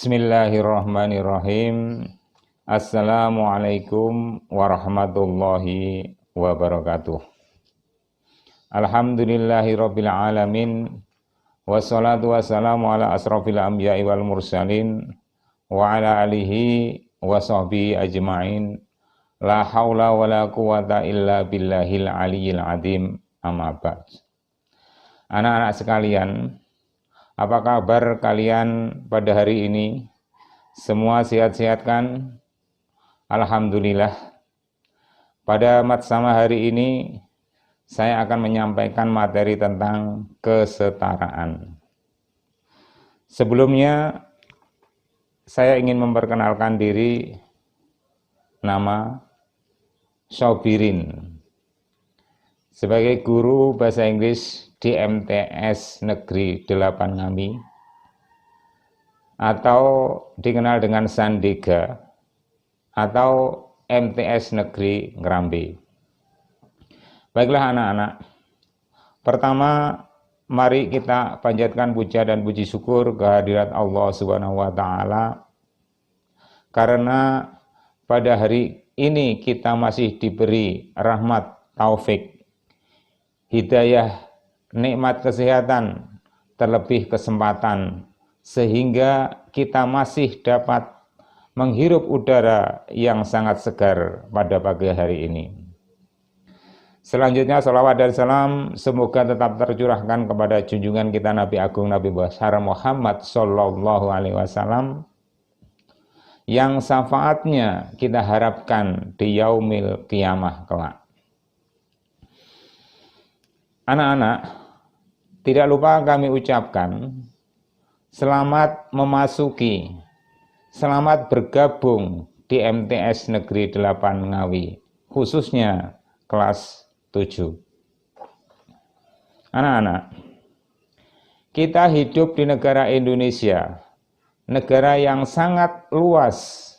Bismillahirrahmanirrahim. Assalamualaikum warahmatullahi wabarakatuh. Alhamdulillahirabbil alamin. Wassalatu wassalamu ala asrofil anbiya'i wal mursalin wa ala alihi wa sahbihi ajma'in. La haula wa la quwata illa billahil aliyyil azim. Amma ba'd. Anak-anak sekalian, apa kabar kalian pada hari ini? Semua sehat-sehat kan? Alhamdulillah. Pada matsama hari ini saya akan menyampaikan materi tentang kesetaraan. Sebelumnya saya ingin memperkenalkan diri. Nama Sobirin. Sebagai guru bahasa Inggris di MTS Negeri 8 Ngami atau dikenal dengan Sandega atau MTS Negeri Ngrambe. Baiklah anak-anak, pertama mari kita panjatkan puja dan puji syukur kehadirat Allah Subhanahu wa taala karena pada hari ini kita masih diberi rahmat, taufik, hidayah, nikmat kesehatan, terlebih kesempatan, sehingga kita masih dapat menghirup udara yang sangat segar pada pagi hari ini. Selanjutnya salawat dan salam semoga tetap tercurahkan kepada junjungan kita Nabi Agung Nabi besar Muhammad Sallallahu Alaihi Wasallam yang syafaatnya kita harapkan di yaumil qiyamah kelak. Anak-anak, tidak lupa kami ucapkan selamat memasuki, selamat bergabung di MTS Negeri 8 Ngawi, khususnya kelas 7. Anak-anak, kita hidup di negara Indonesia, negara yang sangat luas,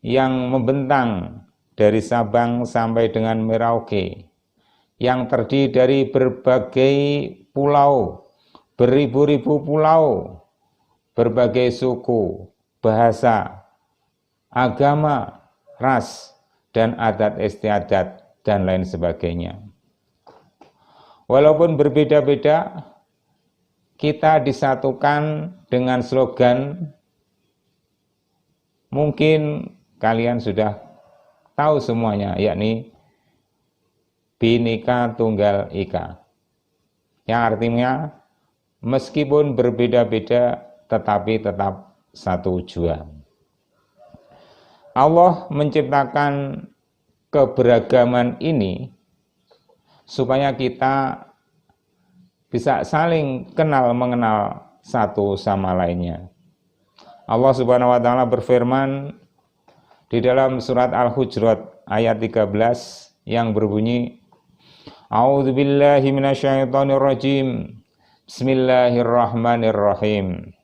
yang membentang dari Sabang sampai dengan Merauke, yang terdiri dari berbagai pulau, beribu-ribu pulau, berbagai suku, bahasa, agama, ras, dan adat istiadat, dan lain sebagainya. Walaupun berbeda-beda, kita disatukan dengan slogan, mungkin kalian sudah tahu semuanya, yakni Bhinneka Tunggal Ika, yang artinya meskipun berbeda-beda tetapi tetap satu jua. Allah menciptakan keberagaman ini supaya kita bisa saling kenal mengenal satu sama lainnya. Allah Subhanahu wa taala berfirman di dalam surat Al-Hujurat ayat 13 yang berbunyi, A'udzu billahi minasyaitonir rajim. Bismillahirrahmanirrahim.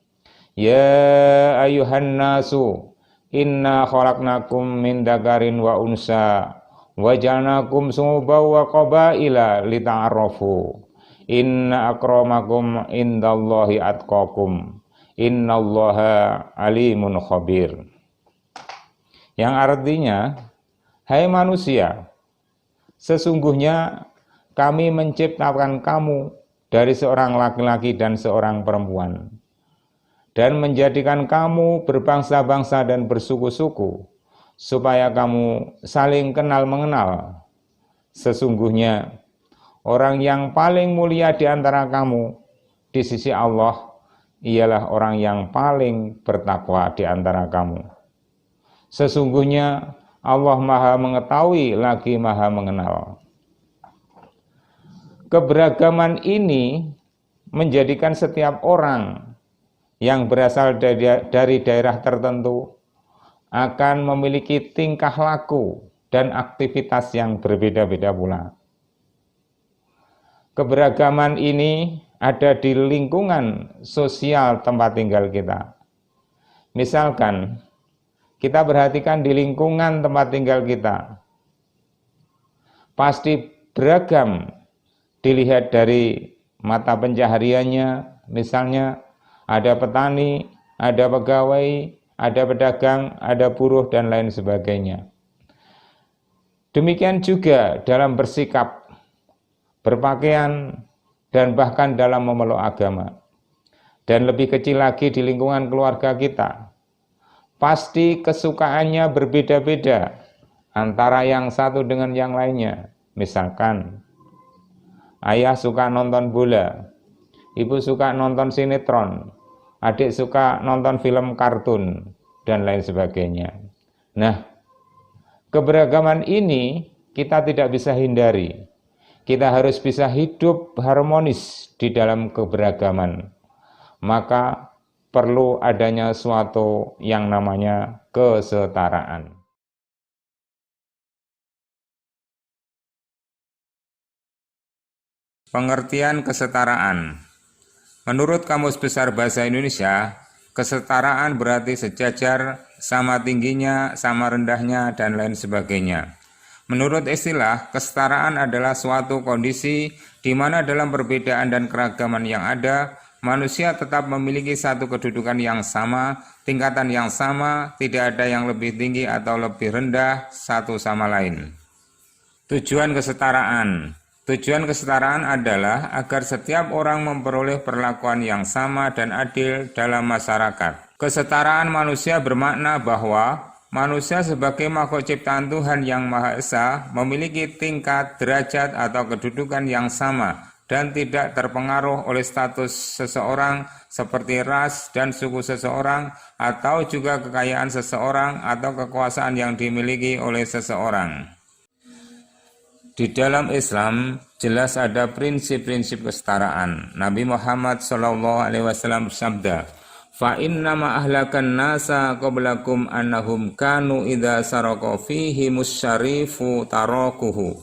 Ya ayyuhan nasu inna khalaqnakum min dzakarin wa unsa wa ja'alnakum syu'uban wa qabaila lita'arafu. Inna akramakum indallahi atqakum. Innallaha alimun khabir. Yang artinya, hai manusia, sesungguhnya kami menciptakan kamu dari seorang laki-laki dan seorang perempuan, dan menjadikan kamu berbangsa-bangsa dan bersuku-suku, supaya kamu saling kenal mengenal. Sesungguhnya, orang yang paling mulia di antara kamu di sisi Allah, ialah orang yang paling bertakwa di antara kamu. Sesungguhnya, Allah Maha Mengetahui lagi Maha Mengenal. Keberagaman ini menjadikan setiap orang yang berasal dari daerah tertentu akan memiliki tingkah laku dan aktivitas yang berbeda-beda pula. Keberagaman ini ada di lingkungan sosial tempat tinggal kita. Misalkan, kita perhatikan di lingkungan tempat tinggal kita, pasti beragam. Dilihat dari mata pencahariannya, misalnya ada petani, ada pegawai, ada pedagang, ada buruh, dan lain sebagainya. Demikian juga dalam bersikap, berpakaian, dan bahkan dalam memeluk agama. Dan lebih kecil lagi di lingkungan keluarga kita. Pasti kesukaannya berbeda-beda antara yang satu dengan yang lainnya. Misalkan, ayah suka nonton bola, ibu suka nonton sinetron, adik suka nonton film kartun, dan lain sebagainya. Nah, keberagaman ini kita tidak bisa hindari. Kita harus bisa hidup harmonis di dalam keberagaman. Maka perlu adanya suatu yang namanya kesetaraan. Pengertian kesetaraan. Menurut Kamus Besar Bahasa Indonesia, kesetaraan berarti sejajar, sama tingginya, sama rendahnya, dan lain sebagainya. Menurut istilah, kesetaraan adalah suatu kondisi di mana dalam perbedaan dan keragaman yang ada, manusia tetap memiliki satu kedudukan yang sama, tingkatan yang sama, tidak ada yang lebih tinggi atau lebih rendah satu sama lain. Tujuan kesetaraan. Tujuan kesetaraan adalah agar setiap orang memperoleh perlakuan yang sama dan adil dalam masyarakat. Kesetaraan manusia bermakna bahwa manusia sebagai makhluk ciptaan Tuhan yang Maha Esa memiliki tingkat, derajat, atau kedudukan yang sama dan tidak terpengaruh oleh status seseorang seperti ras dan suku seseorang atau juga kekayaan seseorang atau kekuasaan yang dimiliki oleh seseorang. Di dalam Islam jelas ada prinsip-prinsip kesetaraan. Nabi Muhammad SAW bersabda, "Fa innama ahlakan nasa qablakum annahum kanu idza saraka fihi musyarifu tarakuhu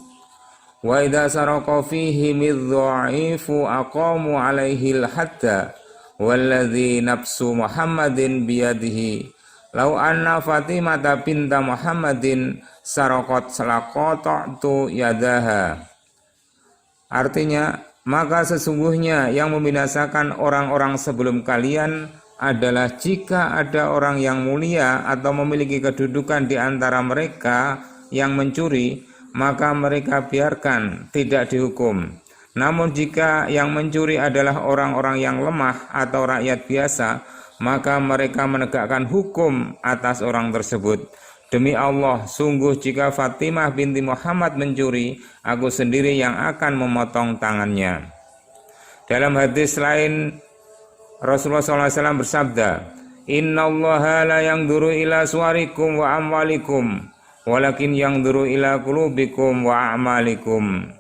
wa idza saraka fihi midha'ifu aqamu alaihi al-hadda walladzi nafsu Muhammadin biyadihi law anna Fatimata binta Muhammadin saraqat salaqata'tu yadaha." Artinya, maka sesungguhnya yang membinasakan orang-orang sebelum kalian adalah jika ada orang yang mulia atau memiliki kedudukan di antara mereka yang mencuri, maka mereka biarkan, tidak dihukum. Namun jika yang mencuri adalah orang-orang yang lemah atau rakyat biasa, maka mereka menegakkan hukum atas orang tersebut. Demi Allah, sungguh jika Fatimah binti Muhammad mencuri, aku sendiri yang akan memotong tangannya. Dalam hadis lain, Rasulullah SAW bersabda, "Innallaha la yanzuru ila suwarikum wa amwalikum, walakin yanzuru ila qulubikum wa a'malikum."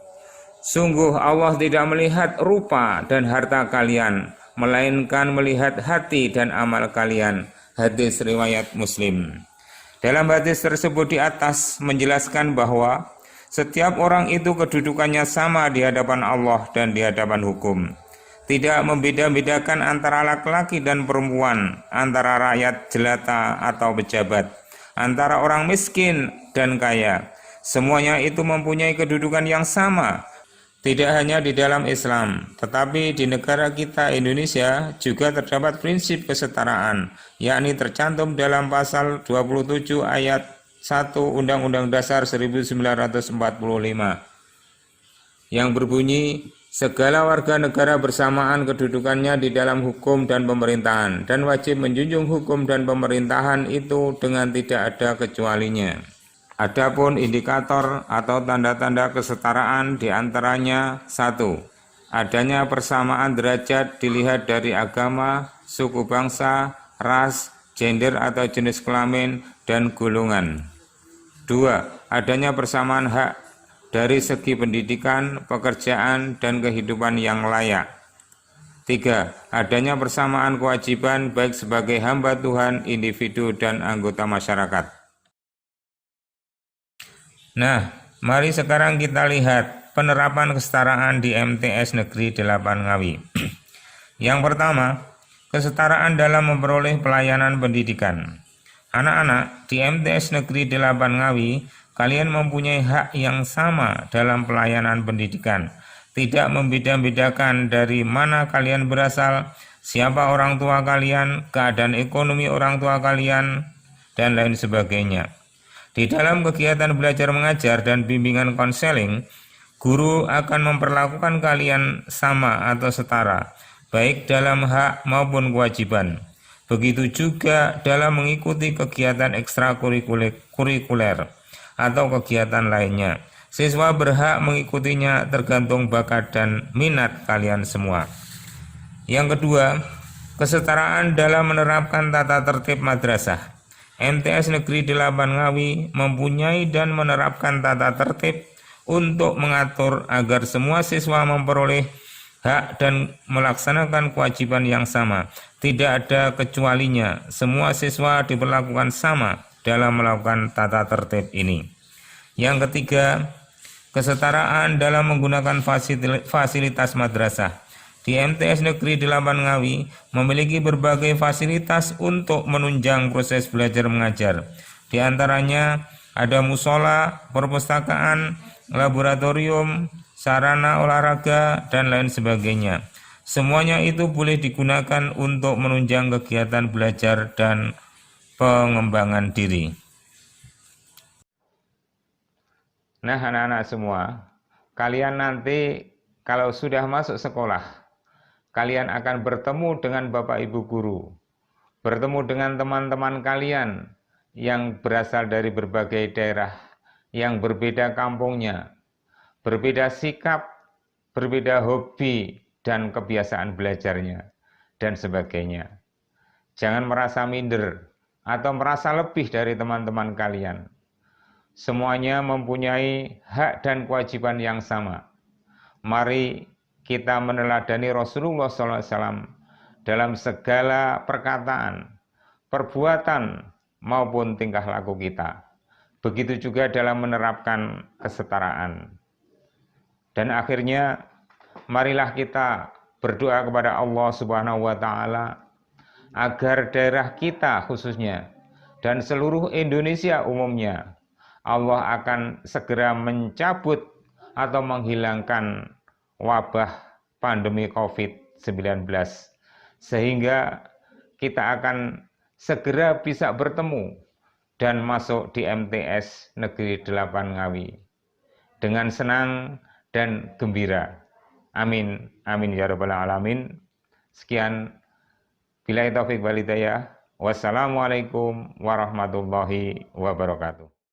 Sungguh Allah tidak melihat rupa dan harta kalian, melainkan melihat hati dan amal kalian. Hadis riwayat Muslim. Dalam hadis tersebut di atas menjelaskan bahwa setiap orang itu kedudukannya sama di hadapan Allah dan di hadapan hukum. Tidak membeda-bedakan antara laki-laki dan perempuan, antara rakyat jelata atau pejabat, antara orang miskin dan kaya. Semuanya itu mempunyai kedudukan yang sama. Tidak hanya di dalam Islam, tetapi di negara kita Indonesia juga terdapat prinsip kesetaraan, yakni tercantum dalam pasal 27 ayat 1 Undang-Undang Dasar 1945 yang berbunyi, segala warga negara bersamaan kedudukannya di dalam hukum dan pemerintahan dan wajib menjunjung hukum dan pemerintahan itu dengan tidak ada kecualinya. Adapun indikator atau tanda-tanda kesetaraan diantaranya 1. Adanya persamaan derajat dilihat dari agama, suku bangsa, ras, gender atau jenis kelamin, dan golongan. 2. Adanya persamaan hak dari segi pendidikan, pekerjaan, dan kehidupan yang layak. 3. Adanya persamaan kewajiban baik sebagai hamba Tuhan, individu, dan anggota masyarakat. Nah, mari sekarang kita lihat penerapan kesetaraan di MTS Negeri 8 Ngawi. Yang pertama, kesetaraan dalam memperoleh pelayanan pendidikan. Anak-anak di MTS Negeri 8 Ngawi, kalian mempunyai hak yang sama dalam pelayanan pendidikan. Tidak membeda-bedakan dari mana kalian berasal, siapa orang tua kalian, keadaan ekonomi orang tua kalian, dan lain sebagainya. Di dalam kegiatan belajar mengajar dan bimbingan konseling, guru akan memperlakukan kalian sama atau setara, baik dalam hak maupun kewajiban. Begitu juga dalam mengikuti kegiatan ekstrakurikuler atau kegiatan lainnya. Siswa berhak mengikutinya tergantung bakat dan minat kalian semua. Yang kedua, kesetaraan dalam menerapkan tata tertib madrasah. MTS Negeri 8 Ngawi mempunyai dan menerapkan tata tertib untuk mengatur agar semua siswa memperoleh hak dan melaksanakan kewajiban yang sama. Tidak ada kecualinya, semua siswa diperlakukan sama dalam melakukan tata tertib ini. Yang ketiga, kesetaraan dalam menggunakan fasilitas madrasah. Di MTS Negeri 8 Ngawi memiliki berbagai fasilitas untuk menunjang proses belajar mengajar. Di antaranya ada musola, perpustakaan, laboratorium, sarana olahraga, dan lain sebagainya. Semuanya itu boleh digunakan untuk menunjang kegiatan belajar dan pengembangan diri. Nah, anak-anak semua, kalian nanti kalau sudah masuk sekolah, kalian akan bertemu dengan Bapak Ibu guru, bertemu dengan teman-teman kalian yang berasal dari berbagai daerah, yang berbeda kampungnya, berbeda sikap, berbeda hobi dan kebiasaan belajarnya, dan sebagainya. Jangan merasa minder atau merasa lebih dari teman-teman kalian. Semuanya mempunyai hak dan kewajiban yang sama. Mari kita meneladani Rasulullah SAW dalam segala perkataan, perbuatan, maupun tingkah laku kita. Begitu juga dalam menerapkan kesetaraan. Dan akhirnya, marilah kita berdoa kepada Allah Subhanahu wa Ta'ala agar daerah kita khususnya dan seluruh Indonesia umumnya, Allah akan segera mencabut atau menghilangkan wabah pandemi COVID-19, sehingga kita akan segera bisa bertemu dan masuk di MTS Negeri 8 Ngawi dengan senang dan gembira. Amin, amin ya rabbal alamin. Sekian, billahi taufik wal hidayah. Wassalamualaikum warahmatullahi wabarakatuh.